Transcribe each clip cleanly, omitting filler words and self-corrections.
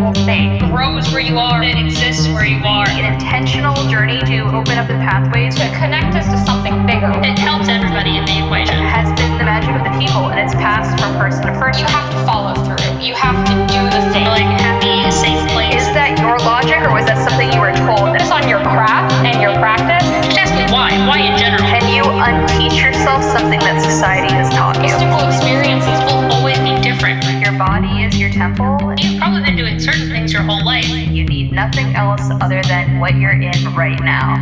magical thing. Grows where you are, it exists where you are. An intentional journey to open up the pathways To connect us to something bigger. It helps everybody in the equation. has been the magic of the people, and it's passed from person to person. You have to follow through. You have to do the thing. Like happy, safe place. Is that your logic, or was that something you were told? Focus on your craft and your practice. Just ask me why. Why in general? Can you unteach yourself something that society has taught you? Mystical experiences will always be different. Your body is your temple. You've probably been doing certain things your whole life. You need nothing else other than what you're in right now.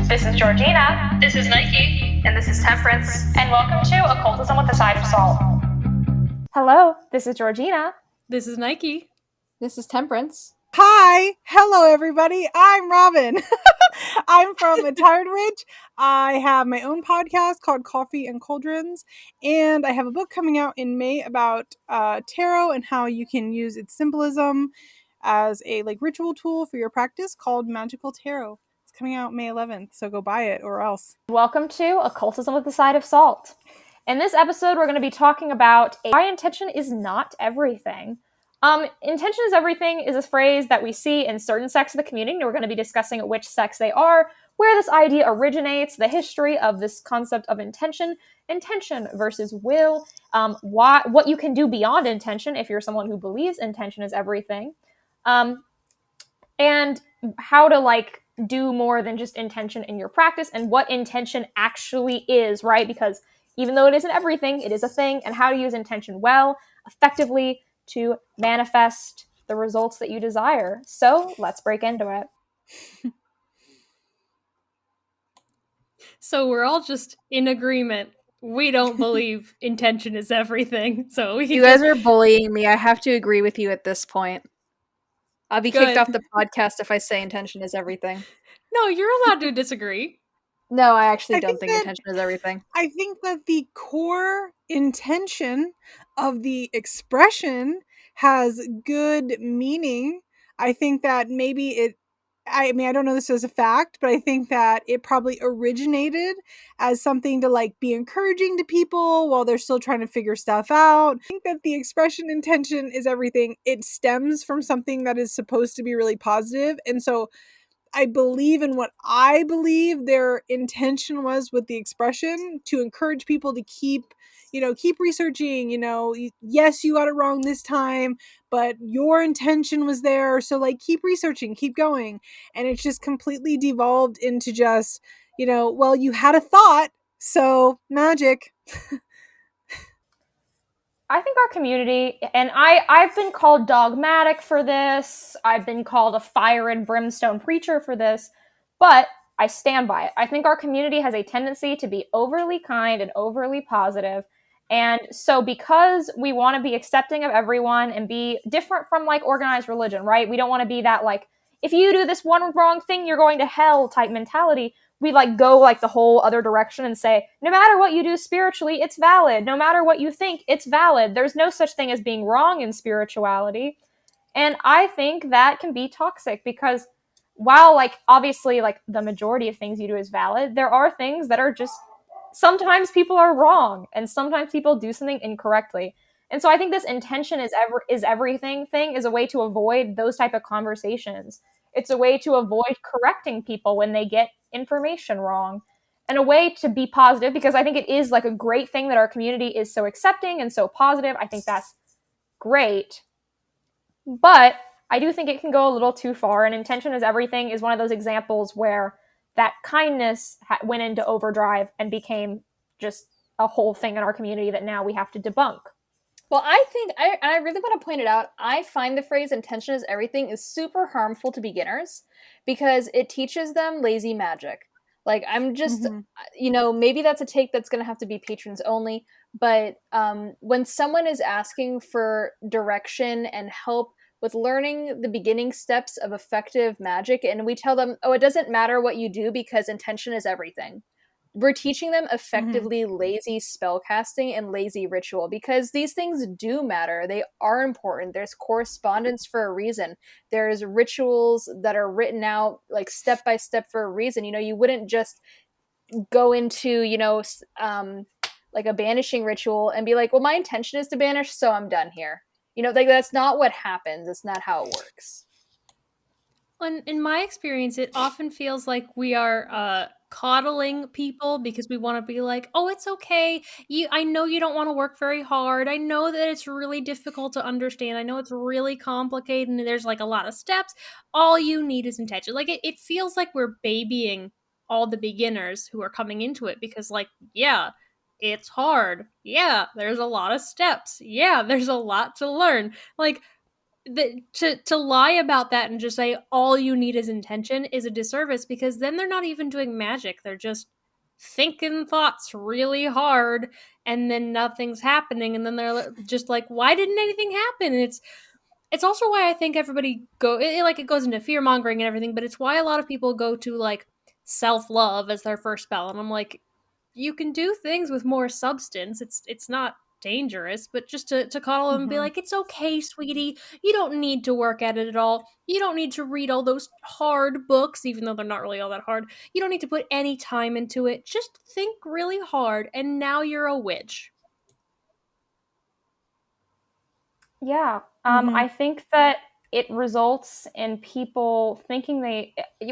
This is Georgina. This is Nike. And this is Temperance. And welcome to Occultism with a Side of Salt. Hello, this is Georgina. This is Nike. This is Temperance. Hi! Hello, everybody. I'm Robyn. I'm from A Tired Witch. I have my own podcast called Coffee and Cauldrons, and I have a book coming out in May about tarot and how you can use its symbolism as a ritual tool for your practice called Magical Tarot. It's coming out May 11th, so go buy it or else. Welcome to Occultism with a Side of Salt. In this episode, we're going to be talking about why intention is not everything. Intention is everything is a phrase that we see in certain sects of the community, and we're going to be discussing which sects they are, where this idea originates, the history of this concept of intention versus will, what you can do beyond intention if you're someone who believes intention is everything, and how to do more than just intention in your practice, and what intention actually is, right? Because even though it isn't everything, it is a thing, and how to use intention well, effectively, to manifest the results that you desire. So let's break into it. So we're all just in agreement. We don't believe intention is everything. So You guys are bullying me. I have to agree with you at this point. I'll be kicked Good. off the podcast if I say intention is everything. No, you're allowed to disagree. No, I actually I don't think think that- intention is everything. I think that the core intention of the expression has good meaning. I think that maybe I don't know this as a fact, but I think that it probably originated as something to be encouraging to people while they're still trying to figure stuff out. I think that the expression intention is everything. It stems from something that is supposed to be really positive. And so I believe in what I believe their intention was with the expression, to encourage people to keep researching, yes, you got it wrong this time, but your intention was there. So keep researching, keep going. And it's just completely devolved into just, well, you had a thought, so magic. I think our community, and I've been called dogmatic for this, I've been called a fire and brimstone preacher for this, but I stand by it. I think our community has a tendency to be overly kind and overly positive, and so because we want to be accepting of everyone and be different from organized religion, right? We don't want to be that if you do this one wrong thing, you're going to hell type mentality. We go the whole other direction and say, no matter what you do spiritually, it's valid. No matter what you think, it's valid. There's no such thing as being wrong in spirituality. And I think that can be toxic because while obviously the majority of things you do is valid, there are things that are just, sometimes people are wrong and sometimes people do something incorrectly. And so I think this intention is everything thing is a way to avoid those type of conversations. It's a way to avoid correcting people when they get information wrong, and a way to be positive, because I think it is a great thing that our community is so accepting and so positive. I think that's great, but I do think it can go a little too far, and intention is everything is one of those examples where that kindness went into overdrive and became just a whole thing in our community that now we have to debunk. Well, I think, I really want to point it out, I find the phrase intention is everything is super harmful to beginners because it teaches them lazy magic. I'm just, maybe that's a take that's going to have to be patrons only, but when someone is asking for direction and help with learning the beginning steps of effective magic, and we tell them, oh, it doesn't matter what you do because intention is everything. We're teaching them effectively lazy spellcasting and lazy ritual because these things do matter. They are important. There's correspondence for a reason. There's rituals that are written out step by step for a reason. You wouldn't just go into, a banishing ritual and be well, my intention is to banish, so I'm done here. Like that's not what happens. It's not how it works. In my experience, it often feels like we are coddling people because we want to be like, oh, it's okay. I know you don't want to work very hard. I know that it's really difficult to understand. I know it's really complicated and there's like a lot of steps. All you need is intention. Like it feels like we're babying all the beginners who are coming into it because, like, yeah, it's hard. Yeah, there's a lot of steps. Yeah, there's a lot to learn. Like, to lie about that and just say all you need is intention is a disservice, because then they're not even doing magic. They're just thinking thoughts really hard and then nothing's happening, and then they're just like, why didn't anything happen? And it's also why I think everybody it goes into fear mongering and everything, but it's why a lot of people go to like self-love as their first spell. And I'm like, you can do things with more substance. It's not dangerous, but just to coddle them and be like, it's okay, sweetie. You don't need to work at it at all. You don't need to read all those hard books, even though they're not really all that hard. You don't need to put any time into it. Just think really hard, and now you're a witch. Yeah. I think that it results in people thinking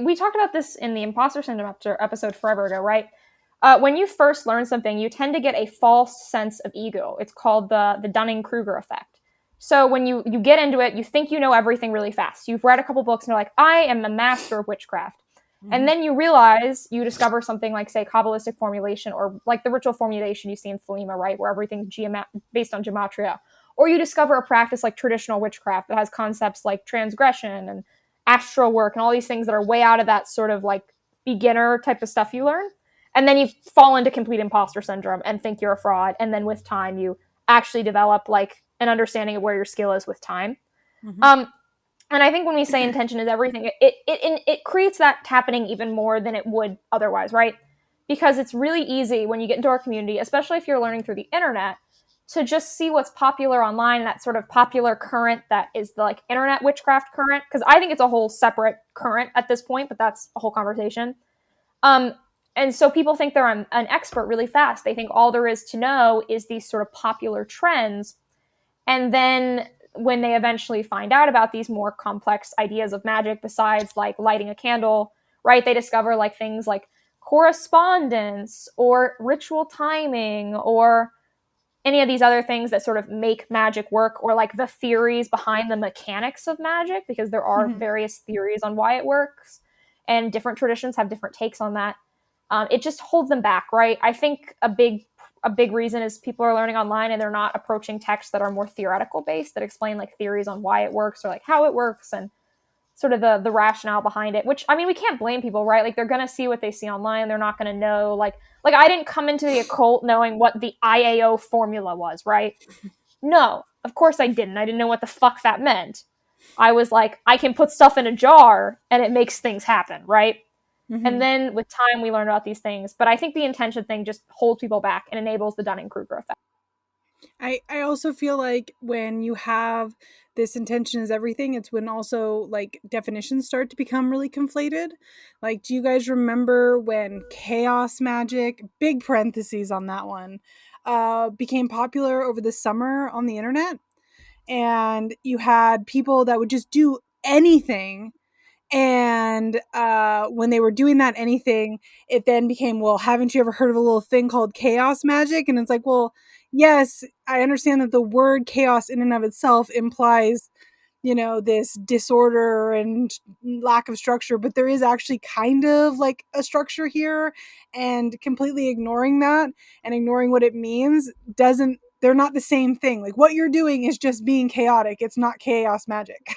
we talked about this in the imposter syndrome episode forever ago, right? When you first learn something, you tend to get a false sense of ego. It's called the Dunning-Kruger effect. So when you get into it, you think you know everything really fast. You've read a couple books and you're like, I am a master of witchcraft. And then you realize you discover something like, say, Kabbalistic formulation, or like the ritual formulation you see in Thelema, right? Where everything's based on gematria. Or you discover a practice like traditional witchcraft that has concepts like transgression and astral work and all these things that are way out of that sort of like beginner type of stuff you learn. And then you fall into complete imposter syndrome and think you're a fraud. And then with time, you actually develop like an understanding of where your skill is with time. And I think when we say intention is everything, it creates that happening even more than it would otherwise, right? Because it's really easy when you get into our community, especially if you're learning through the internet, to just see what's popular online, that sort of popular current that is the like internet witchcraft current. Because I think it's a whole separate current at this point, but that's a whole conversation. And so people think they're an expert really fast. They think all there is to know is these sort of popular trends. And then when they eventually find out about these more complex ideas of magic, besides like lighting a candle, right? They discover like things like correspondence or ritual timing or any of these other things that sort of make magic work, or like the theories behind the mechanics of magic, because there are various theories on why it works and different traditions have different takes on that. It just holds them back, right? I think a big reason is people are learning online and they're not approaching texts that are more theoretical based, that explain like theories on why it works or like how it works and sort of the rationale behind it, which, I mean, we can't blame people, right? Like they're going to see what they see online. They're not going to know, like I didn't come into the occult knowing what the IAO formula was, right? No, of course I didn't. I didn't know what the fuck that meant. I was like, I can put stuff in a jar and it makes things happen, right? And then with time, we learn about these things. But I think the intention thing just holds people back and enables the Dunning-Kruger effect. I also feel like when you have this intention is everything, it's when also like definitions start to become really conflated. Like, do you guys remember when chaos magic, big parentheses on that one, became popular over the summer on the internet? And you had people that would just do anything. And when they were doing that anything, it then became, well, haven't you ever heard of a little thing called chaos magic? And it's like, well, yes, I understand that the word chaos in and of itself implies, this disorder and lack of structure, but there is actually kind of like a structure here, and completely ignoring that and ignoring what it means they're not the same thing. Like what you're doing is just being chaotic. It's not chaos magic.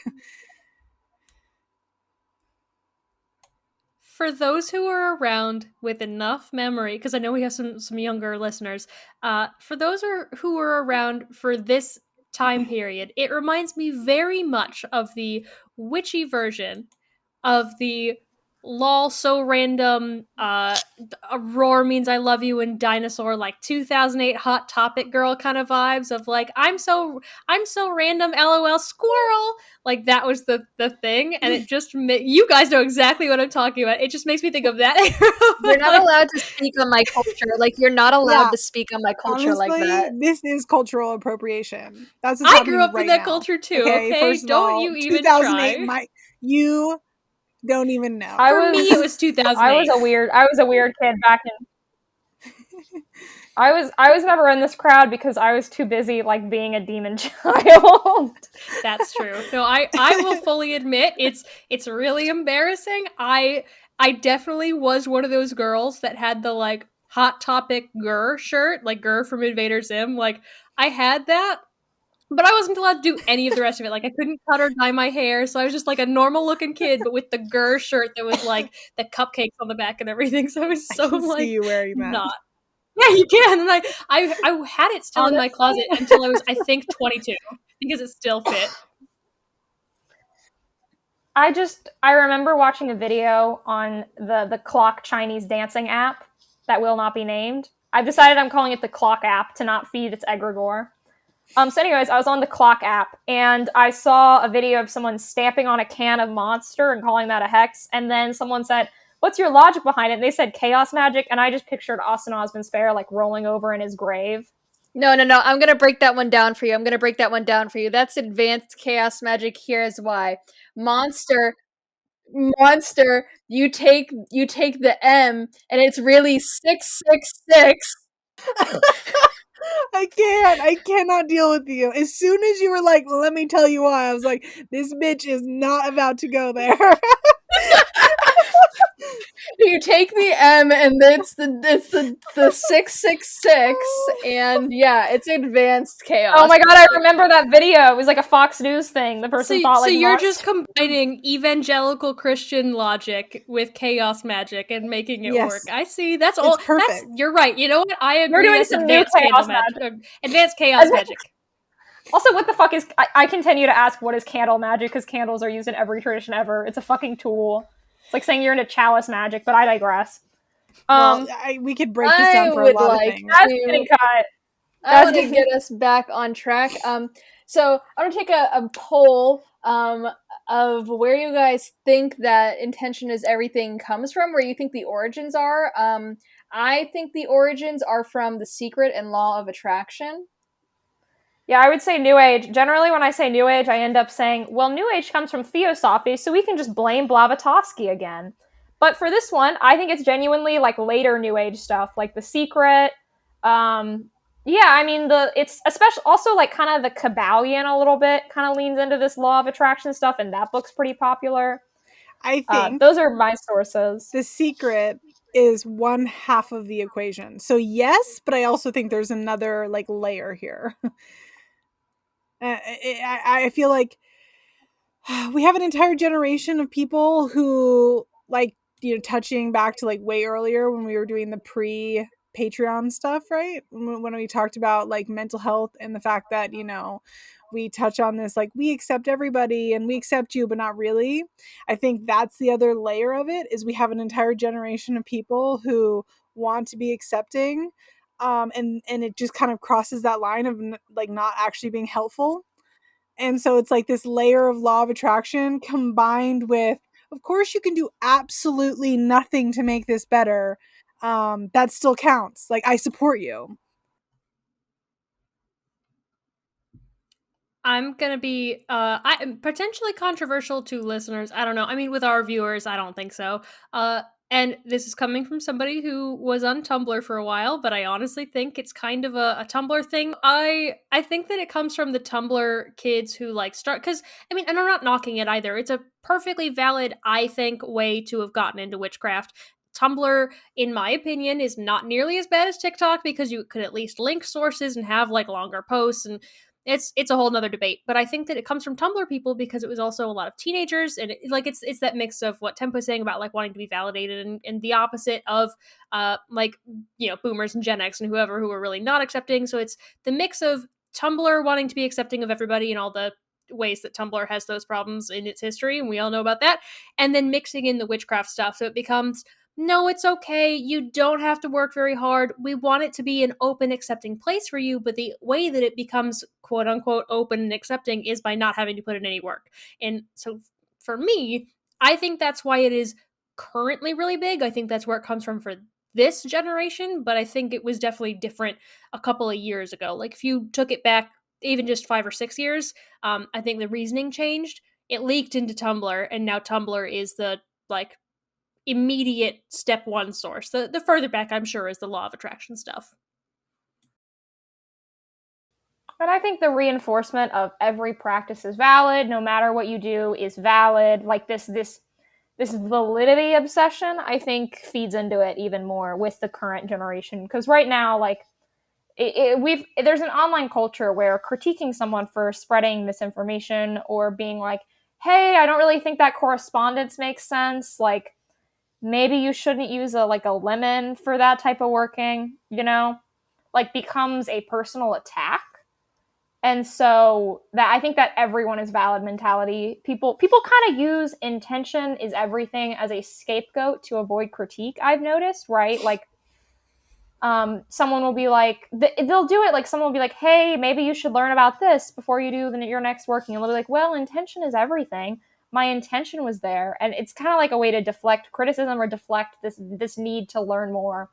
For those who are around with enough memory, because I know we have some younger listeners, for those who are around for this time period, it reminds me very much of the witchy version of the lol, so random, a roar means I love you, and dinosaur, like 2008 Hot Topic girl kind of vibes of like, I'm so random, lol, squirrel. Like that was the thing, and it just you guys know exactly what I'm talking about. It just makes me think of that. You're not allowed to speak on my culture. Like, you're not allowed to speak on my culture Honestly, like that. this is cultural appropriation. That's what's I happening grew up right in that now. culture too. Okay, First of don't all, you even 2008. try. You don't even know. For me, it was 2008. I was a weird kid back in. I was never in this crowd because I was too busy like being a demon child. That's true. No, I will fully admit it's really embarrassing. I definitely was one of those girls that had the like Hot Topic Gurr shirt, like Gurr from Invader Zim. Like I had that, but I wasn't allowed to do any of the rest of it. Like I couldn't cut or dye my hair, so I was just like a normal looking kid, but with the Gurr shirt that was like the cupcakes on the back and everything. So I was so I can like see you wearing that. not. Yeah, you can. And I had it still in my closet until I was, I think, 22 because it still fit. I remember watching a video on the clock Chinese dancing app that will not be named. I've decided I'm calling it the clock app to not feed its egregore. So anyways, I was on the clock app and I saw a video of someone stamping on a can of Monster and calling that a hex, and then someone said, "What's your logic behind it?" And they said chaos magic, and I just pictured Austin Osman Spare like rolling over in his grave. No. I'm gonna break that one down for you. That's advanced chaos magic. Here's why. Monster, you take the M and it's really 666. I cannot deal with you. As soon as you were like, let me tell you why, I was like, this bitch is not about to go there. You take the M and it's the 666, and yeah, it's advanced chaos. Oh my god, I remember that video. It was like a Fox News thing. The person thought like, so you're just combining evangelical Christian logic with chaos magic and making it work. I see. That's all. Perfect. You're right. You know what? I agree. You're doing That's some advanced new chaos magic. Advanced chaos magic. Also, what the fuck is... I continue to ask what is candle magic, because candles are used in every tradition ever. It's a fucking tool. It's like saying you're into chalice magic, but I digress. Well, we could break this down for a lot of things. That's getting cut. I want to get us back on track. So I'm gonna take a poll of where you guys think that intention is everything comes from, where you think the origins are. I think the origins are from The Secret and Law of Attraction. Yeah, I would say New Age. Generally, when I say New Age, I end up saying, well, New Age comes from Theosophy, so we can just blame Blavatsky again. But for this one, I think it's genuinely like later New Age stuff, like The Secret. Yeah, I mean, it's especially also like kind of the Kabbalion a little bit kind of leans into this law of attraction stuff, and that book's pretty popular. I think those are my sources. The Secret is one half of the equation. So yes, but I also think there's another like layer here. I feel like we have an entire generation of people who like, touching back to like way earlier when we were doing the pre-Patreon stuff, right? When we talked about like mental health and the fact that, we touch on this, like, we accept everybody and we accept you, but not really. I think that's the other layer of it, is we have an entire generation of people who want to be accepting. And it just kind of crosses that line of like not actually being helpful. And so it's like this layer of law of attraction combined with, of course, you can do absolutely nothing to make this better. That still counts. Like, I support you. I'm gonna be potentially controversial to listeners. I don't know. I mean, with our viewers, I don't think so. And this is coming from somebody who was on Tumblr for a while, but I honestly think it's kind of a Tumblr thing. I think that it comes from the Tumblr kids who like start, because I mean, and I'm not knocking it either. It's a perfectly valid, I think, way to have gotten into witchcraft. Tumblr, in my opinion, is not nearly as bad as TikTok because you could at least link sources and have like longer posts, and it's a whole nother debate. But I think that it comes from Tumblr people because it was also a lot of teenagers, and it's that mix of what Tempo is saying about like wanting to be validated, and the opposite of like, boomers and Gen X and whoever who are really not accepting. So it's the mix of Tumblr wanting to be accepting of everybody and all the ways that Tumblr has those problems in its history, and we all know about that. And then mixing in the witchcraft stuff, so it becomes, no, it's okay. You don't have to work very hard. We want it to be an open, accepting place for you, but the way that it becomes quote unquote open and accepting is by not having to put in any work. And so for me, I think that's why it is currently really big. I think that's where it comes from for this generation, but I think it was definitely different a couple of years ago. Like if you took it back even just 5 or 6 years, I think the reasoning changed. It leaked into Tumblr, and now Tumblr is the like immediate step one source. The further back, I'm sure, is the law of attraction stuff. And I think the reinforcement of every practice is valid, no matter what you do is valid. Like this validity obsession, I think, feeds into it even more with the current generation. Because right now, like, there's an online culture where critiquing someone for spreading misinformation or being like, hey, I don't really think that correspondence makes sense. Like, maybe you shouldn't use a lemon for that type of working, like becomes a personal attack. And so that I think that everyone is valid mentality. People kind of use intention is everything as a scapegoat to avoid critique. I've noticed, right? Like, someone will be like, they'll do it. Like someone will be like, hey, maybe you should learn about this before you do your next working. And they'll be like, well, intention is everything. My intention was there. And it's kind of like a way to deflect criticism or deflect this need to learn more.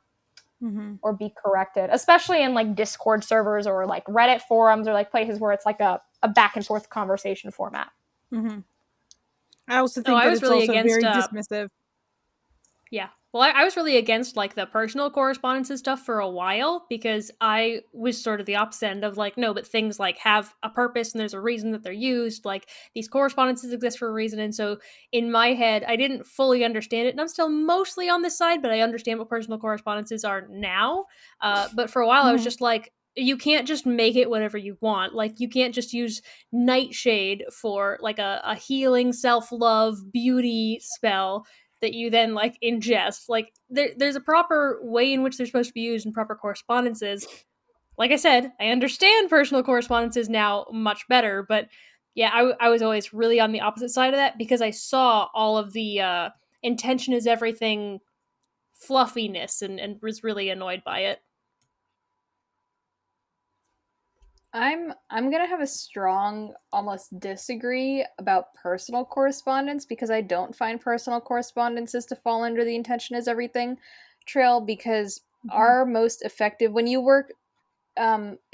Mm-hmm. Or be corrected, especially in like Discord servers or like Reddit forums or like places where it's like a back and forth conversation format. Mm-hmm. I also think that it's really also very dismissive. Yeah. Well, I was really against like the personal correspondences stuff for a while because I was sort of the opposite end of like, no, but things like have a purpose and there's a reason that they're used. Like these correspondences exist for a reason. And so in my head, I didn't fully understand it. And I'm still mostly on this side, but I understand what personal correspondences are now. But for a while, I was just like, you can't just make it whatever you want. Like you can't just use nightshade for like a healing self-love beauty spell that you then like ingest. Like there's a proper way in which they're supposed to be used in proper correspondences. Like I said, I understand personal correspondences now much better, but yeah, I was always really on the opposite side of that because I saw all of the intention is everything fluffiness and was really annoyed by it. I'm gonna have a strong, almost disagree about personal correspondence because I don't find personal correspondences to fall under the intention is everything trail because our most effective when you work,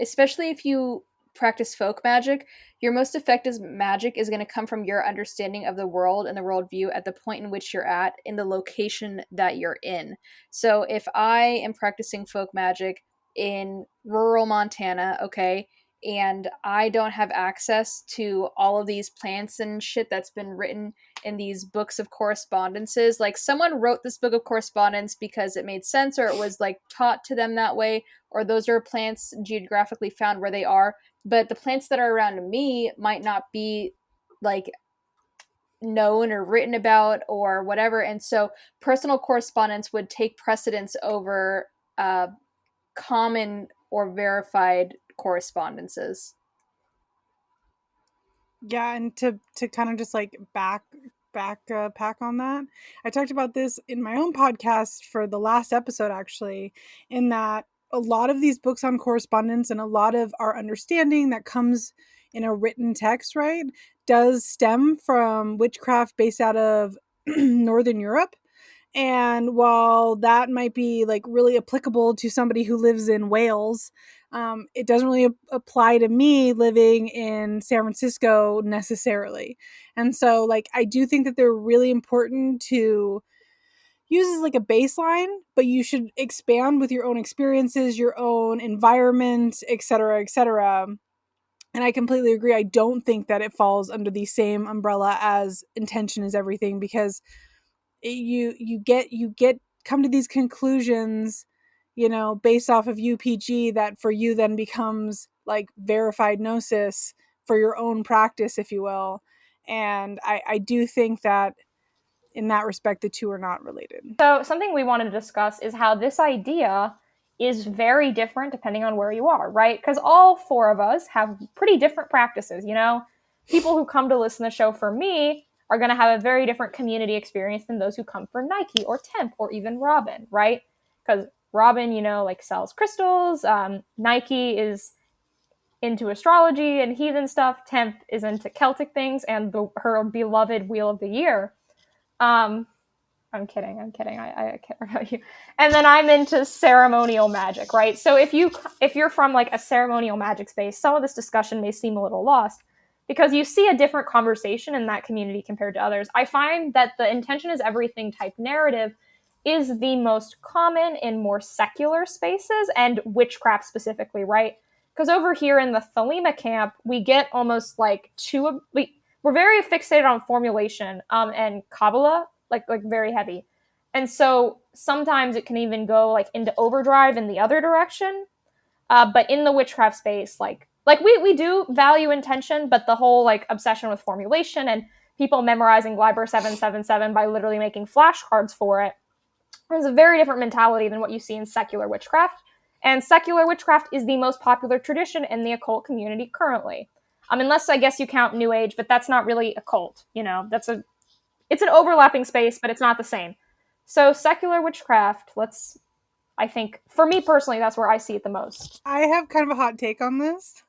especially if you practice folk magic, your most effective magic is going to come from your understanding of the world and the worldview at the point in which you're at in the location that you're in. So if I am practicing folk magic in rural Montana, okay, and I don't have access to all of these plants and shit that's been written in these books of correspondences. Like someone wrote this book of correspondence because it made sense or it was like taught to them that way, or those are plants geographically found where they are. But the plants that are around me might not be like known or written about or whatever. And so personal correspondence would take precedence over common or verified correspondences. Yeah, and to kind of just like pack on that, I talked about this in my own podcast for the last episode actually, in that a lot of these books on correspondence and a lot of our understanding that comes in a written text, right, does stem from witchcraft based out of Northern Europe. And while that might be like really applicable to somebody who lives in Wales, it doesn't really apply to me living in San Francisco necessarily. And so like, I do think that they're really important to use as like a baseline, but you should expand with your own experiences, your own environment, etc., etc. And I completely agree. I don't think that it falls under the same umbrella as intention is everything, because you get come to these conclusions, based off of UPG that for you then becomes like verified gnosis for your own practice, if you will. And I do think that in that respect, the two are not related. So something we wanted to discuss is how this idea is very different depending on where you are, right? Because all four of us have pretty different practices, people who come to listen to the show for me are going to have a very different community experience than those who come for Nike or Temp or even Robyn, right? Because Robyn, like sells crystals. Nike is into astrology and heathen stuff. Temp is into Celtic things and her beloved Wheel of the Year. I'm kidding. I care about you. And then I'm into ceremonial magic, right? So if you're from like a ceremonial magic space, some of this discussion may seem a little lost because you see a different conversation in that community compared to others. I find that the intention is everything type narrative is the most common in more secular spaces and witchcraft specifically, right? Because over here in the Thelema camp, we get almost like we're very fixated on formulation and Kabbalah, like very heavy. And so sometimes it can even go like into overdrive in the other direction. But in the witchcraft space, like we do value intention, but the whole like obsession with formulation and people memorizing Liber 777 by literally making flashcards for it is a very different mentality than what you see in secular witchcraft. And secular witchcraft is the most popular tradition in the occult community currently. Unless I guess you count New Age, but that's not really occult. It's an overlapping space, but it's not the same. So secular witchcraft, I think, for me personally, that's where I see it the most. I have kind of a hot take on this.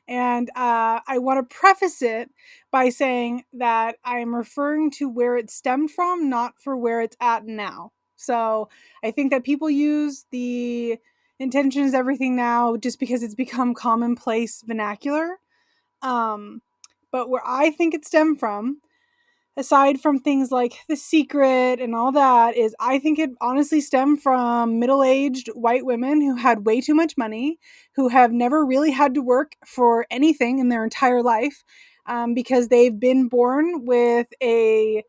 And I want to preface it by saying that I'm referring to where it stemmed from, not for where it's at now. So I think that people use the intention is everything now just because it's become commonplace vernacular. But where I think it stemmed from, aside from things like The Secret and all that, is I think it honestly stemmed from middle-aged white women who had way too much money, who have never really had to work for anything in their entire life, because they've been born with a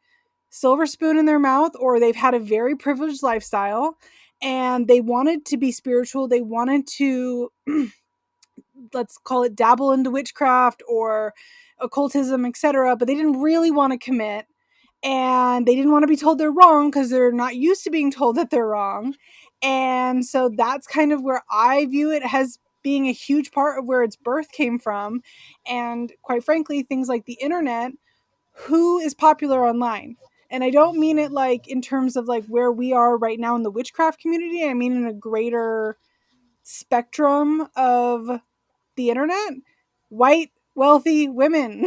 silver spoon in their mouth, or they've had a very privileged lifestyle, and they wanted to be spiritual. They wanted to, let's call it, dabble into witchcraft or occultism, etc., but they didn't really want to commit, and they didn't want to be told they're wrong because they're not used to being told that they're wrong. And so that's kind of where I view it as being a huge part of where its birth came from. And quite frankly, things like the internet, who is popular online? And I don't mean it like in terms of like where we are right now in the witchcraft community. I mean in a greater spectrum of the internet. White, wealthy women.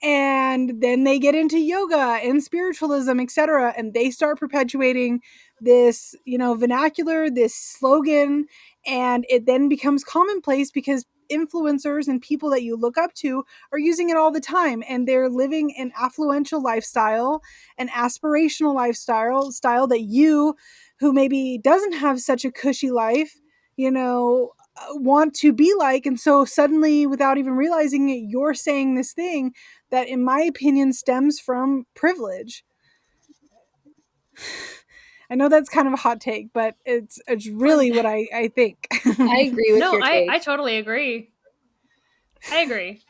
And then they get into yoga and spiritualism, etc., and they start perpetuating this, vernacular, this slogan, and it then becomes commonplace because influencers and people that you look up to are using it all the time, and they're living an affluential lifestyle, an aspirational lifestyle that you, who maybe doesn't have such a cushy life, want to be like. And so suddenly, without even realizing it, you're saying this thing that in my opinion stems from privilege. I know that's kind of a hot take, but it's really what I think. I agree with your take. I totally agree. I agree.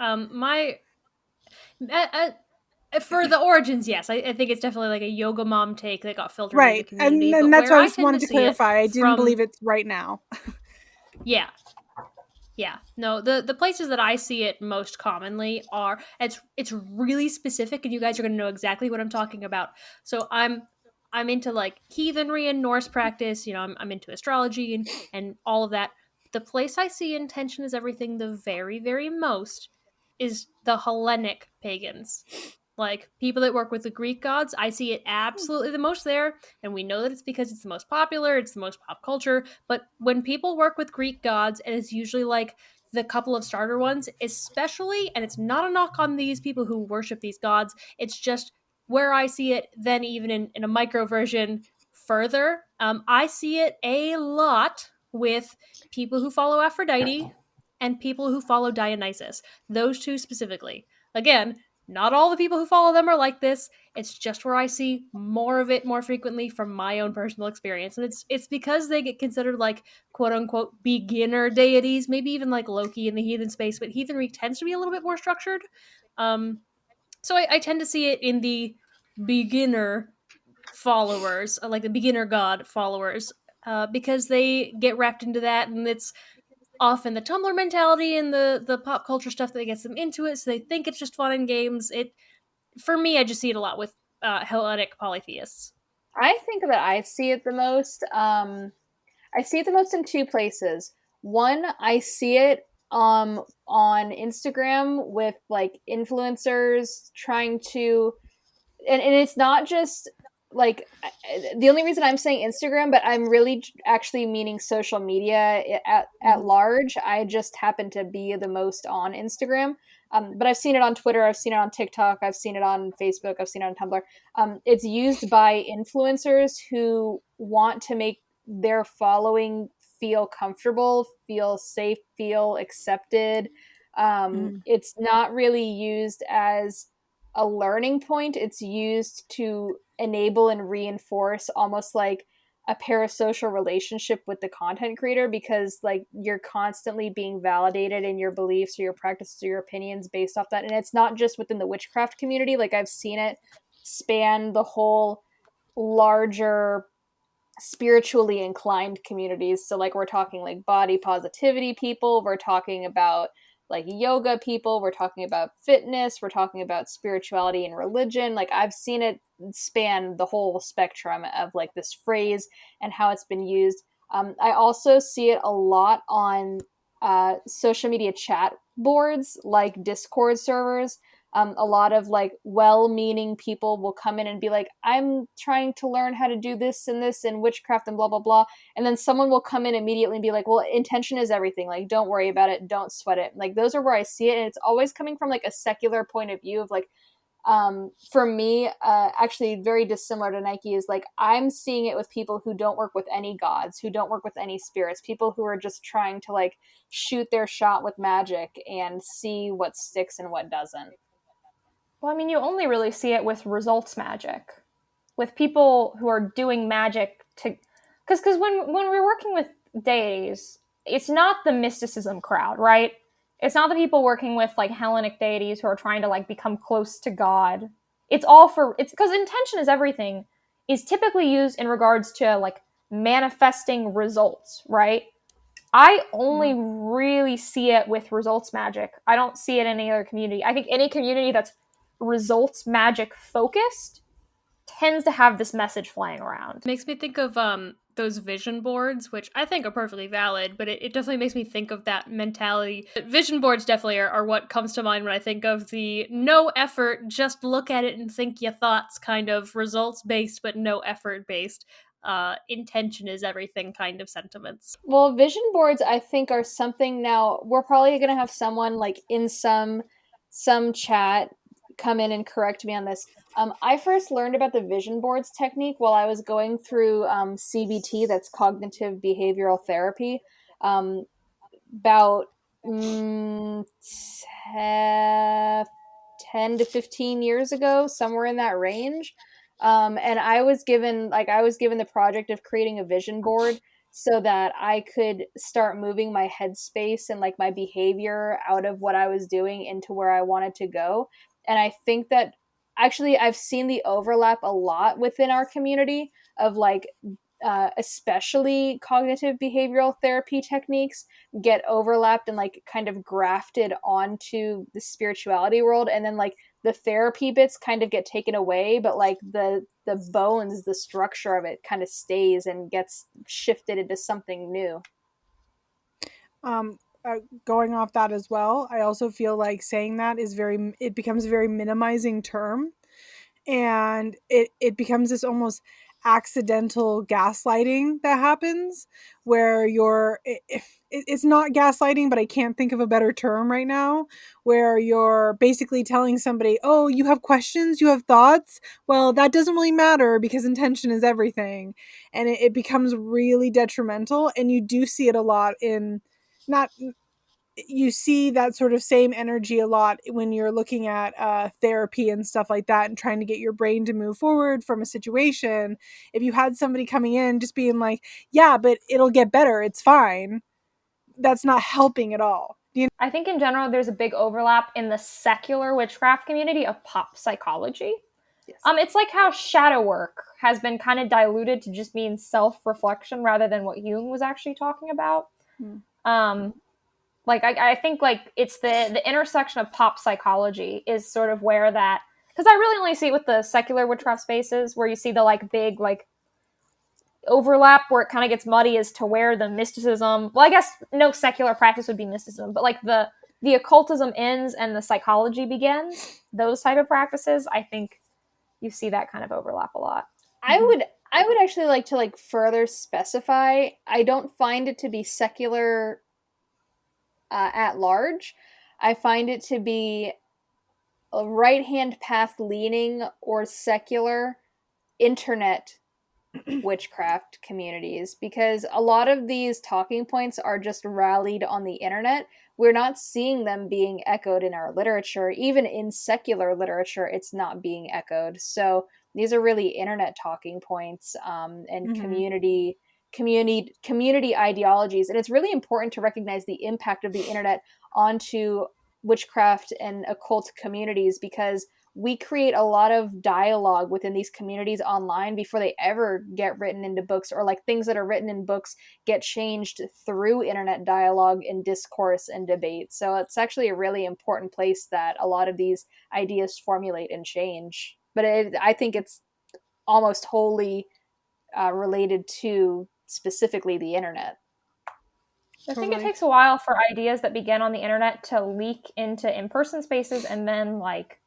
For the origins, yes, I think it's definitely like a yoga mom take that got filtered into the community. And that's why I just wanted to see clarify. I didn't believe it's right now. Yeah. No, the places that I see it most commonly are it's really specific, and you guys are going to know exactly what I'm talking about. So I'm into like heathenry and Norse practice. I'm into astrology and all of that. The place I see intention is everything the very, very most is the Hellenic pagans. Like people that work with the Greek gods, I see it absolutely the most there. And we know that it's because it's the most popular, it's the most pop culture. But when people work with Greek gods, and it's usually like the couple of starter ones, especially, and it's not a knock on these people who worship these gods, it's just where I see it then even in a micro version further. I see it a lot with people who follow Aphrodite and people who follow Dionysus. Those two specifically. Again, not all the people who follow them are like this. It's just where I see more of it more frequently from my own personal experience. And it's because they get considered like quote unquote beginner deities, maybe even like Loki in the heathen space, but heathenry tends to be a little bit more structured. So I tend to see it in the beginner followers, like the beginner god followers, because they get wrapped into that, and it's often the Tumblr mentality and the pop culture stuff that gets them into it, so they think it's just fun and games. For me, I just see it a lot with Hellenic polytheists. I think that I see it the most. I see it the most in two places. One, I see it on Instagram with like influencers trying to, and it's not just like the only reason I'm saying Instagram, but I'm really actually meaning social media at large. I just happen to be the most on Instagram. But I've seen it on Twitter, I've seen it on TikTok, I've seen it on Facebook, I've seen it on Tumblr. It's used by influencers who want to make their following feel comfortable, feel safe, feel accepted. It's not really used as a learning point. It's used to enable and reinforce almost like a parasocial relationship with the content creator, because like you're constantly being validated in your beliefs or your practices or your opinions based off that. And it's not just within the witchcraft community. Like I've seen it span the whole larger spiritually inclined communities. So like we're talking like body positivity people, we're talking about like yoga people, we're talking about fitness, we're talking about spirituality and religion. Like I've seen it span the whole spectrum of like this phrase and how it's been used. I also see it a lot on social media chat boards like Discord servers. A lot of like well-meaning people will come in and be like, I'm trying to learn how to do this and witchcraft and blah blah blah, and then someone will come in immediately and be like, well, intention is everything, like don't worry about it, don't sweat it. Like those are where I see it, and it's always coming from like a secular point of view of like, for me, actually very dissimilar to Nike, is like I'm seeing it with people who don't work with any gods, who don't work with any spirits, people who are just trying to like shoot their shot with magic and see what sticks and what doesn't. Well, I mean, you only really see it with results magic, with people who are doing magic to, because when we're working with deities, it's not the mysticism crowd, right? It's not the people working with like Hellenic deities who are trying to like become close to God. It's because intention is everything is typically used in regards to like manifesting results, right? I only really see it with results magic. I don't see it in any other community. I think any community that's results magic focused tends to have this message flying around. It makes me think of those vision boards, which I think are perfectly valid, but it definitely makes me think of that mentality. Vision boards definitely are what comes to mind when I think of the no effort, just look at it and think your thoughts kind of results based, but no effort based. Intention is everything kind of sentiments. Well, vision boards I think are something, now we're probably going to have someone like in some chat come in and correct me on this. I first learned about the vision boards technique while I was going through CBT, that's cognitive behavioral therapy, about 10 to 15 years ago, somewhere in that range. And I was given the project of creating a vision board so that I could start moving my headspace and like my behavior out of what I was doing into where I wanted to go. And I think that actually I've seen the overlap a lot within our community of like especially cognitive behavioral therapy techniques get overlapped and like kind of grafted onto the spirituality world, and then like the therapy bits kind of get taken away, but like the bones, the structure of it kind of stays and gets shifted into something new. Going off that as well, I also feel like saying that it becomes a very minimizing term, and it becomes this almost accidental gaslighting that happens where it's not gaslighting, but I can't think of a better term right now, where you're basically telling somebody, oh, you have questions, you have thoughts, well, that doesn't really matter because intention is everything. And it becomes really detrimental, and you do see it a lot in not you see that sort of same energy a lot when you're looking at therapy and stuff like that and trying to get your brain to move forward from a situation. If you had somebody coming in just being like, yeah, but it'll get better, it's fine, that's not helping at all. I think in general there's a big overlap in the secular witchcraft community of pop psychology. Yes. It's like how shadow work has been kind of diluted to just mean self-reflection rather than what Jung was actually talking about. Like I think like it's the intersection of pop psychology is sort of where that, because I really only see it with the secular witchcraft spaces where you see the like big like overlap where it kind of gets muddy as to where the mysticism, well I guess no secular practice would be mysticism, but like the occultism ends and the psychology begins, those type of practices, I think you see that kind of overlap a lot. I would actually like to like further specify. I don't find it to be secular at large. I find it to be a right-hand path leaning or secular internet witchcraft communities, because a lot of these talking points are just rallied on the internet. We're not seeing them being echoed in our literature. Even in secular literature, it's not being echoed. So these are really internet talking points, and community ideologies. And it's really important to recognize the impact of the internet onto witchcraft and occult communities, because we create a lot of dialogue within these communities online before they ever get written into books, or like things that are written in books get changed through internet dialogue and discourse and debate. So it's actually a really important place that a lot of these ideas formulate and change. But I think it's almost wholly related to specifically the internet. I think it takes a while for ideas that begin on the internet to leak into in-person spaces and then like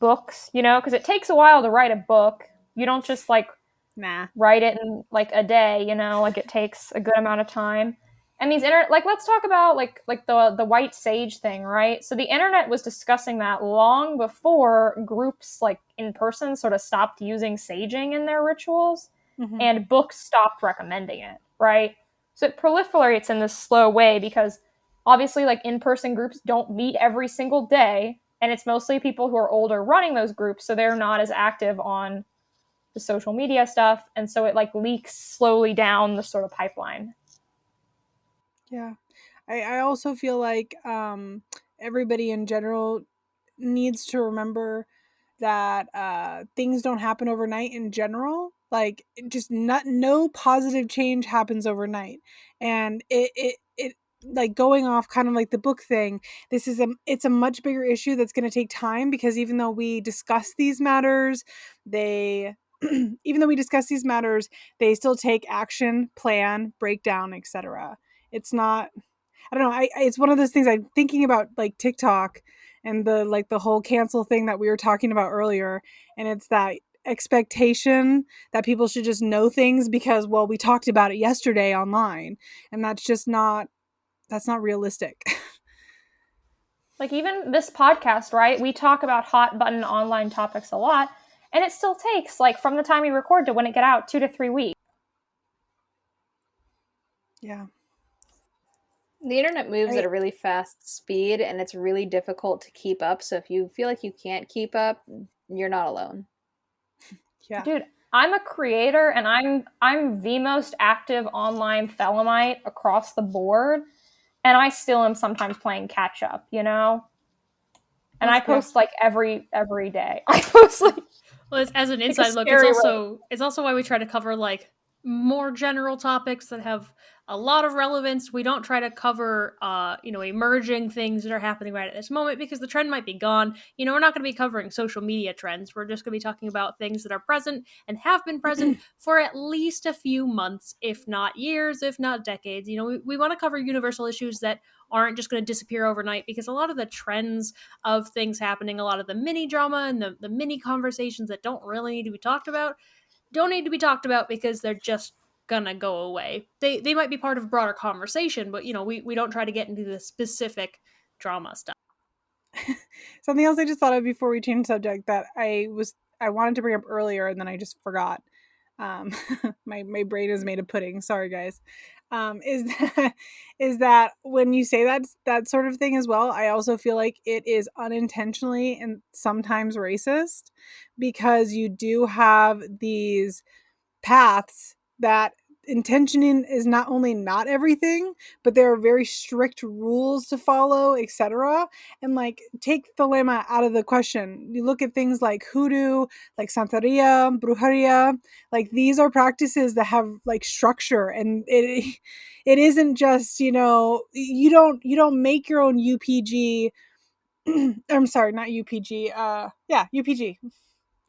books, you know, because it takes a while to write a book. You don't just like write it in like a day, you know, like it takes a good amount of time. And these like let's talk about like the white sage thing, right? So the internet was discussing that long before groups like in person sort of stopped using saging in their rituals, and books stopped recommending it, right? So it proliferates in this slow way because obviously like in-person groups don't meet every single day, and it's mostly people who are older running those groups, so they're not as active on the social media stuff, and so it like leaks slowly down the sort of pipeline. Yeah. I also feel like everybody in general needs to remember that things don't happen overnight in general. Like just no positive change happens overnight. And it like going off kind of like the book thing, it's a much bigger issue that's going to take time, because even though we discuss these matters, they still take action, plan, breakdown, etc. It's not, I don't know, it's one of those things I'm thinking about, like TikTok and the whole cancel thing that we were talking about earlier, and it's that expectation that people should just know things because, well, we talked about it yesterday online, and that's not realistic. Like even this podcast, right? We talk about hot button online topics a lot, and it still takes like from the time we record to when it get out 2 to 3 weeks. Yeah. The internet moves at a really fast speed, and it's really difficult to keep up. So if you feel like you can't keep up, you're not alone. Yeah. Dude, I'm a creator, and I'm the most active online Thelemite across the board, and I still am sometimes playing catch up, you know? And I post like every day. I post like, well, as an inside look, it's also why we try to cover like more general topics that have a lot of relevance. We don't try to cover emerging things that are happening right at this moment, because the trend might be gone. You know, we're not going to be covering social media trends. We're just going to be talking about things that are present and have been present for at least a few months, if not years, if not decades. You know, we want to cover universal issues that aren't just going to disappear overnight, because a lot of the trends of things happening, a lot of the mini drama and the mini conversations that don't really need to be talked about, don't need to be talked about because they're just gonna go away. They might be part of a broader conversation, but you know, we don't try to get into the specific drama stuff. Something else I just thought of before we change subject that I wanted to bring up earlier, and then I just forgot. My brain is made of pudding. Sorry, guys. Is that when you say that sort of thing as well, I also feel like it is unintentionally and sometimes racist, because you do have these paths that intentioning is not only not everything, but there are very strict rules to follow, etc. And like, take thelema out of the question. You look at things like hoodoo, like santeria, brujeria, like these are practices that have like structure, and it isn't just, you don't make your own UPG. I'm sorry, not UPG. Yeah, UPG.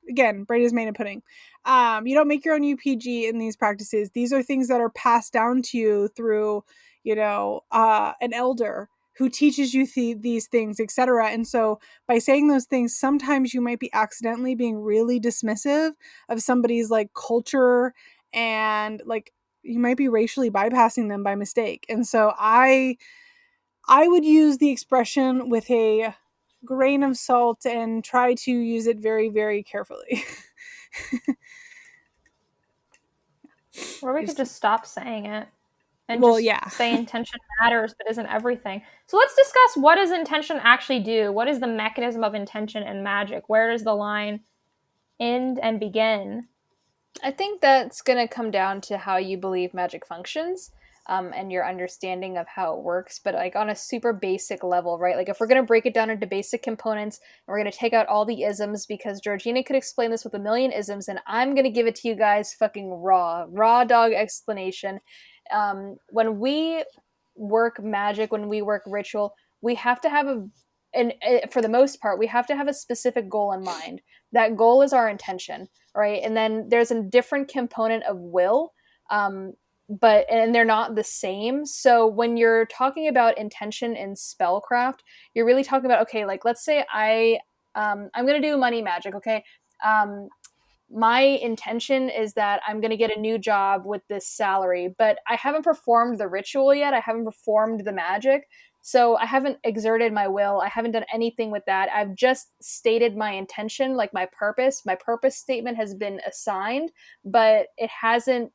Again, brain is made of pudding. You don't make your own UPG in these practices. These are things that are passed down to you through, an elder who teaches you these things, etc. And so by saying those things, sometimes you might be accidentally being really dismissive of somebody's like culture, and like you might be racially bypassing them by mistake. And so I would use the expression with a grain of salt and try to use it very, very carefully. Or we could just stop saying it and say intention matters but isn't everything. So let's discuss, what does intention actually do? What is the mechanism of intention and magic? Where does the line end and begin? I think that's going to come down to how you believe magic functions, and your understanding of how it works. But like on a super basic level, right? Like if we're going to break it down into basic components, and we're going to take out all the isms, because Georgina could explain this with a million isms, and I'm going to give it to you guys fucking raw dog explanation. When we work magic, when we work ritual, we have to have for the most part, we have to have a specific goal in mind. That goal is our intention, right? And then there's a different component of will, and they're not the same. So when you're talking about intention in spellcraft, you're really talking about, okay, like let's say I'm going to do money magic, okay? My intention is that I'm going to get a new job with this salary, but I haven't performed the ritual yet. I haven't performed the magic. So I haven't exerted my will. I haven't done anything with that. I've just stated my intention, like my purpose. My purpose statement has been assigned, but it hasn't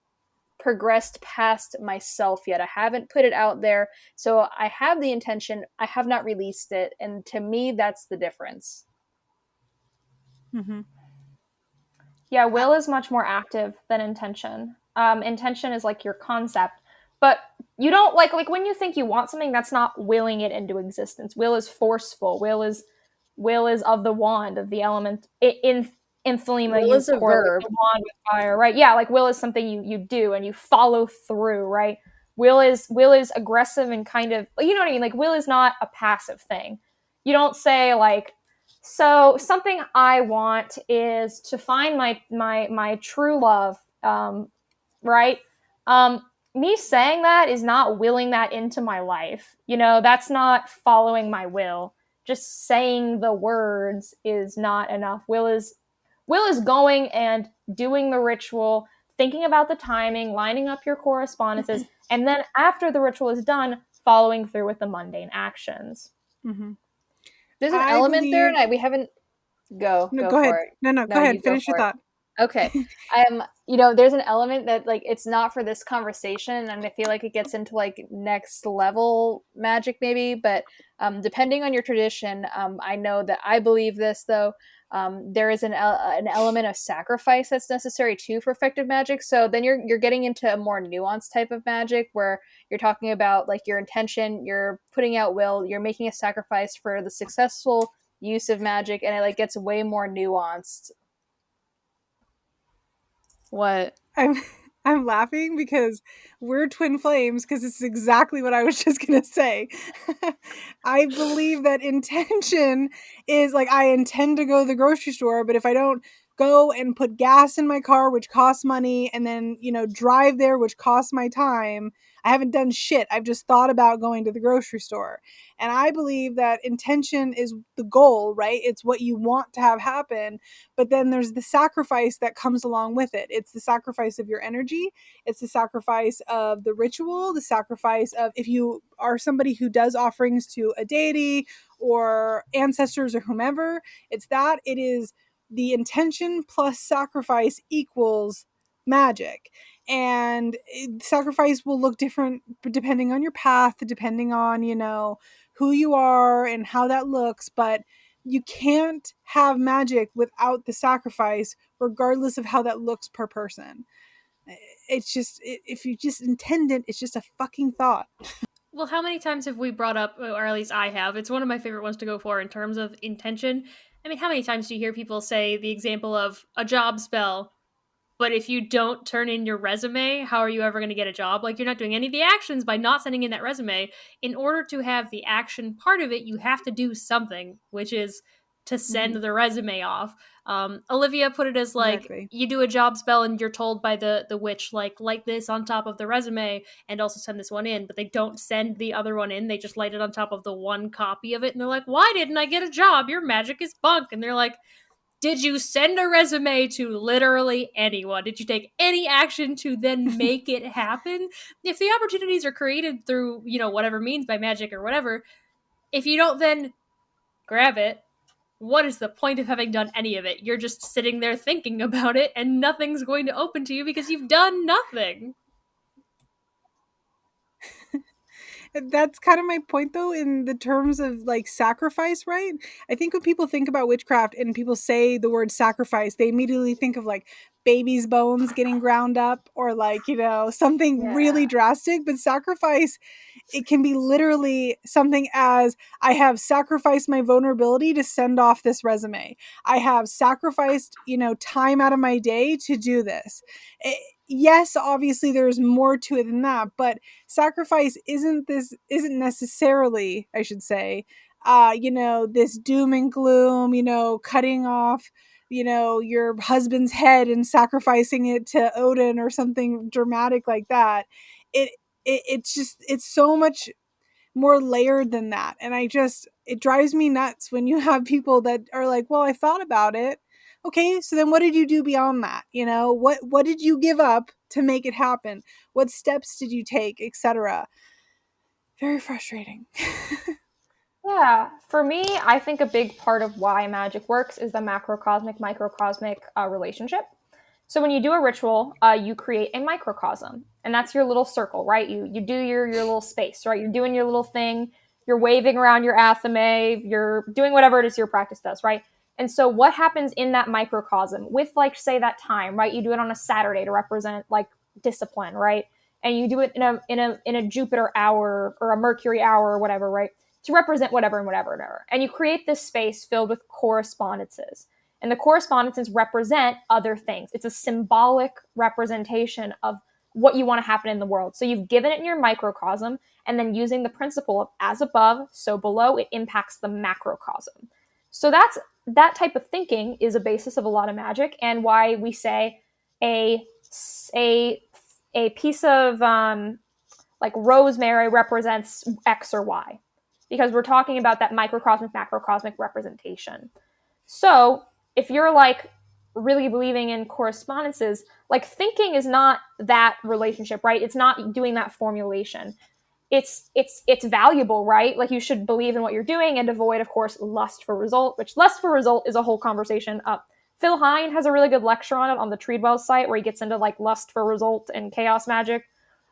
progressed past myself yet. I haven't put it out there. So I have the intention. I have not released it. And to me, that's the difference. Mm-hmm. Yeah, will is much more active than intention. Intention is like your concept, but you don't like when you think you want something, that's not willing it into existence. Will is forceful. Will is of the wand, of the element. In Thelema, will is a verb. The wand with fire, right? Yeah, like will is something you do and you follow through, right? Will is aggressive and kind of, you know what I mean? Like will is not a passive thing. You don't say like, so something I want is to find my true love, right? Me saying that is not willing that into my life. That's not following my will. Just saying the words is not enough. Will is going and doing the ritual, thinking about the timing, lining up your correspondences, and then after the ritual is done, following through with the mundane actions. Mm-hmm. There's an element there, and we haven't. Go ahead. for it. No, go ahead. Finish your thought. Okay. There's an element that like it's not for this conversation, and I feel like it gets into like next level magic maybe, but depending on your tradition, I know that I believe this though. There is an element of sacrifice that's necessary too for effective magic. So then you're getting into a more nuanced type of magic where you're talking about like your intention, you're putting out will, you're making a sacrifice for the successful use of magic, and it like gets way more nuanced. What? I'm laughing because we're twin flames, because this is exactly what I was just going to say. I believe that intention is like, I intend to go to the grocery store, but if I don't go and put gas in my car, which costs money, and then, drive there, which costs my time, I haven't done shit. I've just thought about going to the grocery store. And I believe that intention is the goal, right? It's what you want to have happen. But then there's the sacrifice that comes along with it. It's the sacrifice of your energy. It's the sacrifice of the ritual, the sacrifice of, if you are somebody who does offerings to a deity or ancestors or whomever, it is the intention plus sacrifice equals magic. And sacrifice will look different depending on your path, depending on, who you are and how that looks. But you can't have magic without the sacrifice, regardless of how that looks per person. It's just, if you just intend it, it's just a fucking thought. Well, how many times have we brought up, or at least I have, it's one of my favorite ones to go for in terms of intention. I mean, how many times do you hear people say the example of a job spell, but if you don't turn in your resume, how are you ever going to get a job? Like, you're not doing any of the actions by not sending in that resume. In order to have the action part of it, you have to do something, which is to send the resume off. Olivia put it as like, Exactly. you do a job spell and you're told by the witch, like, light this on top of the resume and also send this one in, but they don't send the other one in. They just light it on top of the one copy of it. And they're like, why didn't I get a job? Your magic is bunk. And they're like, did you send a resume to literally anyone? Did you take any action to then make it happen? If the opportunities are created through, whatever means, by magic or whatever, if you don't then grab it, what is the point of having done any of it? You're just sitting there thinking about it and nothing's going to open to you because you've done nothing. That's kind of my point, though, in the terms of like sacrifice, right? I think when people think about witchcraft and people say the word sacrifice, they immediately think of like baby's bones getting ground up, or like, something really drastic. But sacrifice, it can be literally something as, I have sacrificed my vulnerability to send off this resume. I have sacrificed, time out of my day to do this. Yes, obviously there's more to it than that, but sacrifice isn't necessarily, I should say, this doom and gloom, cutting off, your husband's head and sacrificing it to Odin or something dramatic like that. It's so much more layered than that. And it drives me nuts when you have people that are like, well, I thought about it. Okay, so then what did you do beyond that? What did you give up to make it happen? What steps did you take, etc.? Very frustrating. Yeah, for me, I think a big part of why magic works is the macrocosmic microcosmic relationship. So when you do a ritual, you create a microcosm, and that's your little circle, right? You do your little space, right? You're doing your little thing. You're waving around your athame. You're doing whatever it is your practice does, right? And so what happens in that microcosm with, like, say, that time, right? You do it on a Saturday to represent like discipline, right? And you do it in a Jupiter hour or a Mercury hour or whatever, right? To represent whatever and whatever and whatever. And you create this space filled with correspondences. And the correspondences represent other things. It's a symbolic representation of what you want to happen in the world. So you've given it in your microcosm, and then using the principle of as above, so below, it impacts the macrocosm. So that type of thinking is a basis of a lot of magic, and why we say a piece of like rosemary represents X or Y, because we're talking about that microcosmic macrocosmic representation. So if you're like really believing in correspondences, like, thinking is not that relationship, right? It's not doing that formulation. It's valuable, right? Like, you should believe in what you're doing and avoid, of course, lust for result, which lust for result is a whole conversation. Phil Hine has a really good lecture on it on the Treadwell site, where he gets into like lust for result and chaos magic.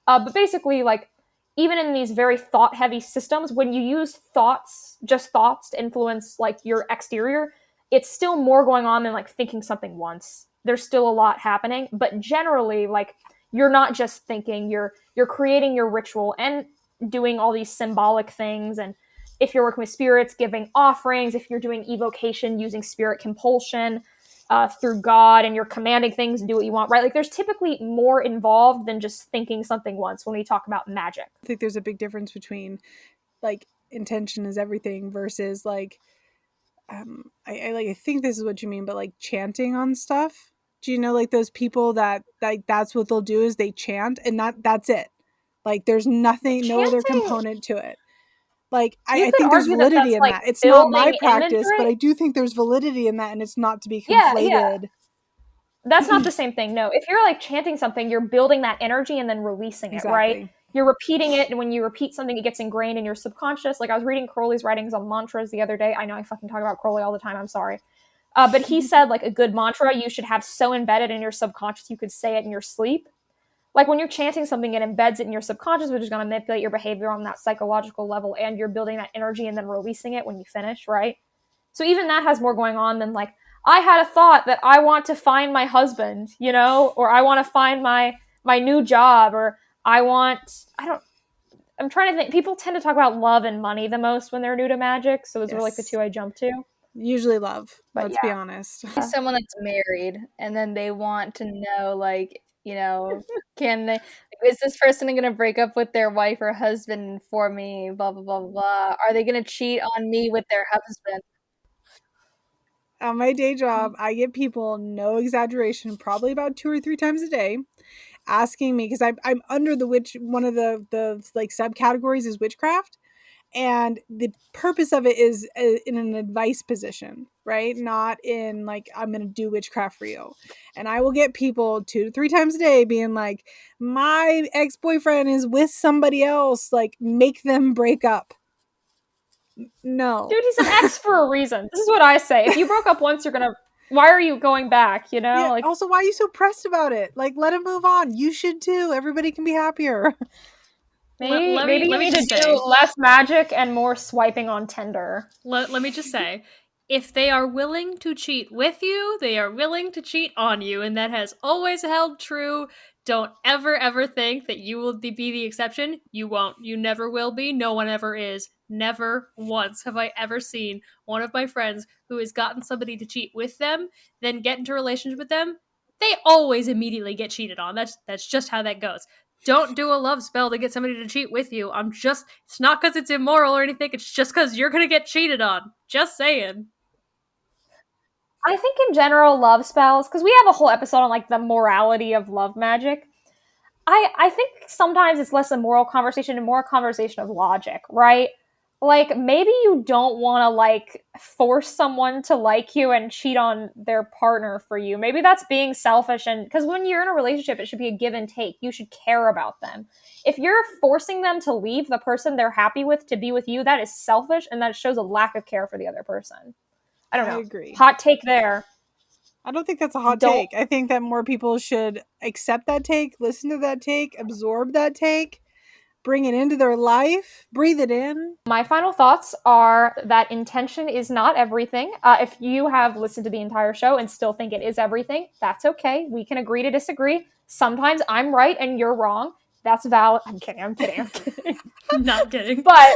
But basically, like, even in these very thought-heavy systems, when you use thoughts, just thoughts, to influence like your exterior, it's still more going on than like thinking something once. There's still a lot happening, but generally, like, you're not just thinking, you're creating your ritual and doing all these symbolic things. And if you're working with spirits, giving offerings, if you're doing evocation using spirit compulsion through God, and you're commanding things to do what you want, right? Like, there's typically more involved than just thinking something once when we talk about magic. I think there's a big difference between like intention is everything versus like I think this is what you mean, but like chanting on stuff. Do you know, like, those people that like that's what they'll do is they chant, and that's it. Like, there's nothing, no other component to it. Like, I think there's validity in that. It's not my practice, but I do think there's validity in that, and it's not to be conflated. Yeah. That's not the same thing. No, if you're like chanting something, you're building that energy and then releasing it, right? You're repeating it, and when you repeat something, it gets ingrained in your subconscious. Like, I was reading Crowley's writings on mantras the other day. I know I fucking talk about Crowley all the time. I'm sorry. But he said, like, a good mantra you should have so embedded in your subconscious you could say it in your sleep. Like, when you're chanting something, it embeds it in your subconscious, which is going to manipulate your behavior on that psychological level, and you're building that energy and then releasing it when you finish, right? So even that has more going on than, like, I had a thought that I want to find my husband, or I want to find my my new job, or I'm trying to think. People tend to talk about love and money the most when they're new to magic, so those were like the Yes. two I jumped to. Usually love. But Let's be honest. Someone that's married, and then they want to know, like, can they? Is this person going to break up with their wife or husband for me? Blah blah blah blah. Are they going to cheat on me with their husband? On my day job, I get people, no exaggeration, probably about 2 or 3 times a day, asking me, because I'm under the witch. One of the like subcategories is witchcraft, and the purpose of it is in an advice position, right? Not in like, I'm gonna do witchcraft for you. And I will get people 2 to 3 times a day being like, my ex-boyfriend is with somebody else, like, make them break up. No, dude, he's an ex for a reason. This is what I say. If you broke up once, why are you going back? yeah, Like, also, why are you so pressed about it? Like, let him move on. You should too. Everybody can be happier. maybe you need to just do say, less magic and more swiping on Tinder. let me just say, if they are willing to cheat with you, they are willing to cheat on you, and that has always held true. Don't ever think that you will be the exception. You won't. You never will be. No one ever is. Never once have I ever seen one of my friends who has gotten somebody to cheat with them, then get into a relationship with them. They always immediately get cheated on. That's just how that goes. Don't do a love spell to get somebody to cheat with you. It's not because it's immoral or anything. It's just because you're going to get cheated on. Just saying. I think in general, love spells, because we have a whole episode on like the morality of love magic. I think sometimes it's less a moral conversation and more a conversation of logic, right? Like, maybe you don't want to like force someone to like you and cheat on their partner for you. Maybe that's being selfish, and because when you're in a relationship, it should be a give and take. You should care about them. If you're forcing them to leave the person they're happy with to be with you, that is selfish, and that shows a lack of care for the other person. I don't know. I agree. Hot take there. I don't think that's a hot take. I think that more people should accept that take, listen to that take, absorb that take, bring it into their life, breathe it in. My final thoughts are that intention is not everything. If you have listened to the entire show and still think it is everything, that's okay. We can agree to disagree. Sometimes I'm right and you're wrong. That's valid. I'm kidding. Not kidding. But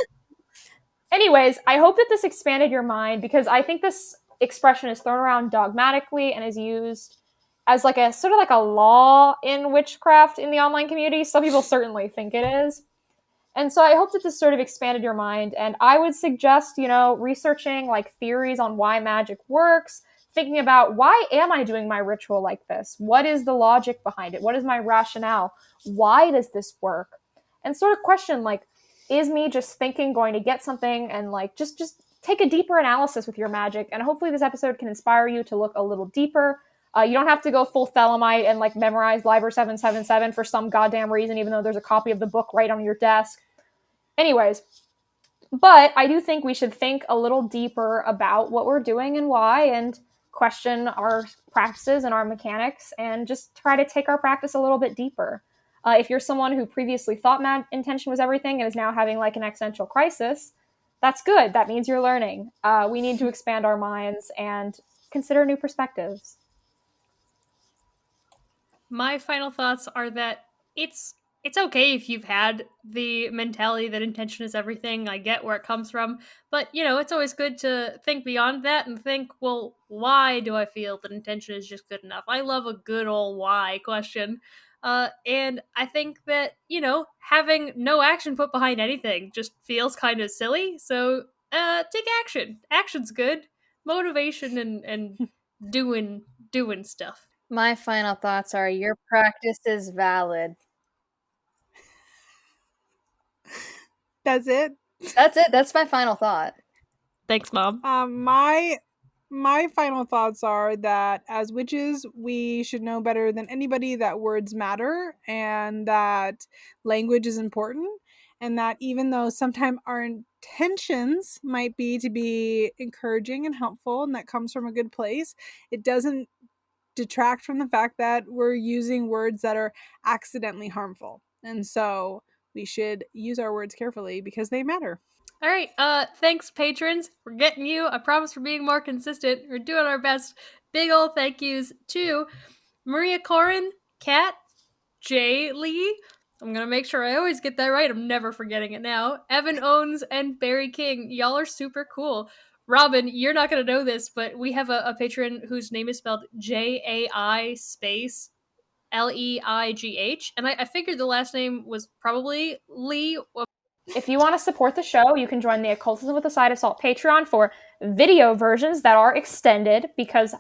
anyways, I hope that this expanded your mind, because I think this expression is thrown around dogmatically and is used as like a sort of like a law in witchcraft in the online community. Some people certainly think it is. And so I hope that this sort of expanded your mind. And I would suggest, researching like theories on why magic works, thinking about, why am I doing my ritual like this? What is the logic behind it? What is my rationale? Why does this work? And sort of question, like, is me just thinking going to get something? And like, just take a deeper analysis with your magic. And hopefully this episode can inspire you to look a little deeper. You don't have to go full Thelemite and like memorize Liber 777 for some goddamn reason, even though there's a copy of the book right on your desk. Anyways, but I do think we should think a little deeper about what we're doing and why, and question our practices and our mechanics, and just try to take our practice a little bit deeper. If you're someone who previously thought intention was everything and is now having like an existential crisis, that's good. That means you're learning. We need to expand our minds and consider new perspectives. My final thoughts are that it's okay if you've had the mentality that intention is everything. I get where it comes from, but it's always good to think beyond that and think, well, why do I feel that intention is just good enough? I love a good old why question. And I think that, having no action put behind anything just feels kind of silly. So take action. Action's good. Motivation and doing stuff. My final thoughts are, your practice is valid. That's it? That's it. That's my final thought. Thanks, Mom. My final thoughts are that as witches, we should know better than anybody that words matter, and that language is important, and that even though sometimes our intentions might be to be encouraging and helpful, and that comes from a good place, it doesn't detract from the fact that we're using words that are accidentally harmful. And so we should use our words carefully because they matter. All right. Thanks, patrons. We're getting you. I promise we're being more consistent. We're doing our best. Big ol' thank yous to Maria Corin, Kat, J. Lee. I'm gonna make sure I always get that right. I'm never forgetting it now. Evan Owens and Barry King. Y'all are super cool. Robyn, you're not gonna know this, but we have a patron whose name is spelled Jai space Leigh, and I figured the last name was probably Lee. If you want to support the show, you can join the Occultism with a Side of Salt Patreon for video versions that are extended, because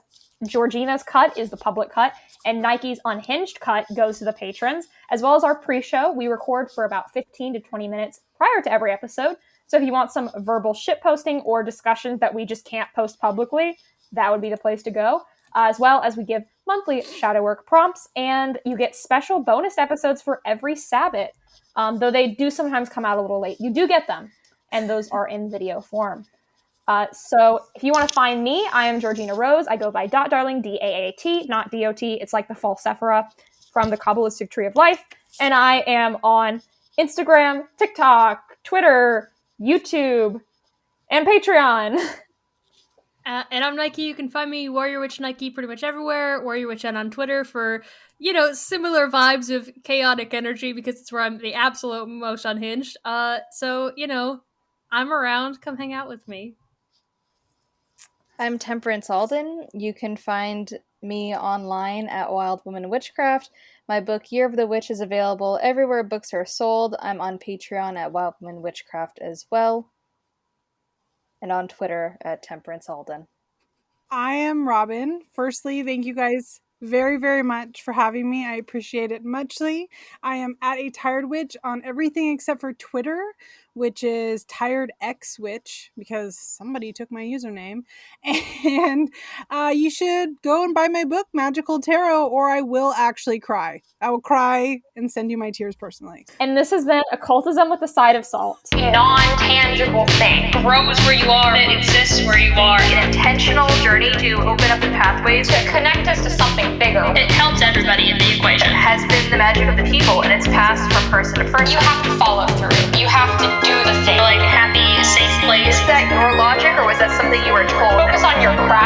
Georgina's cut is the public cut, and Nike's unhinged cut goes to the patrons, as well as our pre-show. We record for about 15 to 20 minutes prior to every episode. So if you want some verbal shitposting or discussions that we just can't post publicly, that would be the place to go. As well as we give monthly shadow work prompts, and you get special bonus episodes for every Sabbath. Though they do sometimes come out a little late. You do get them, and those are in video form. So if you want to find me, I am Georgina Rose. I go by Darling, DAAT, not DOT. It's like the false Sephira from the Kabbalistic Tree of Life. And I am on Instagram, TikTok, Twitter, YouTube, and Patreon. And I'm Nike. You can find me, Warrior Witch Nike, pretty much everywhere. Warrior Witch N on Twitter for, similar vibes of chaotic energy, because it's where I'm the absolute most unhinged. So, I'm around. Come hang out with me. I'm Temperance Alden. You can find me online at Wildwoman Witchcraft. My book, Year of the Witch, is available everywhere books are sold. I'm on Patreon at Wildwoman Witchcraft as well. And on Twitter at Temperance Alden. I am Robyn. Firstly, thank you guys very, very much for having me. I appreciate it muchly. I am at a Tired Witch on everything except for Twitter, which is Tired X Witch, because somebody took my username. And you should go and buy my book, Magical Tarot, or I will actually cry. I will cry and send you my tears personally. And this has been Occultism with a Side of Salt. Non-tangible thing. Grows where you are, it exists where you are. An intentional journey to open up the pathways To connect us to something bigger. It helps everybody in the equation. has been the magic of the people, and it's passed from person to person. You have to follow through. You have to do the thing. Like happy, safe place. Is that your logic, or was that something you were told? Focus on your craft.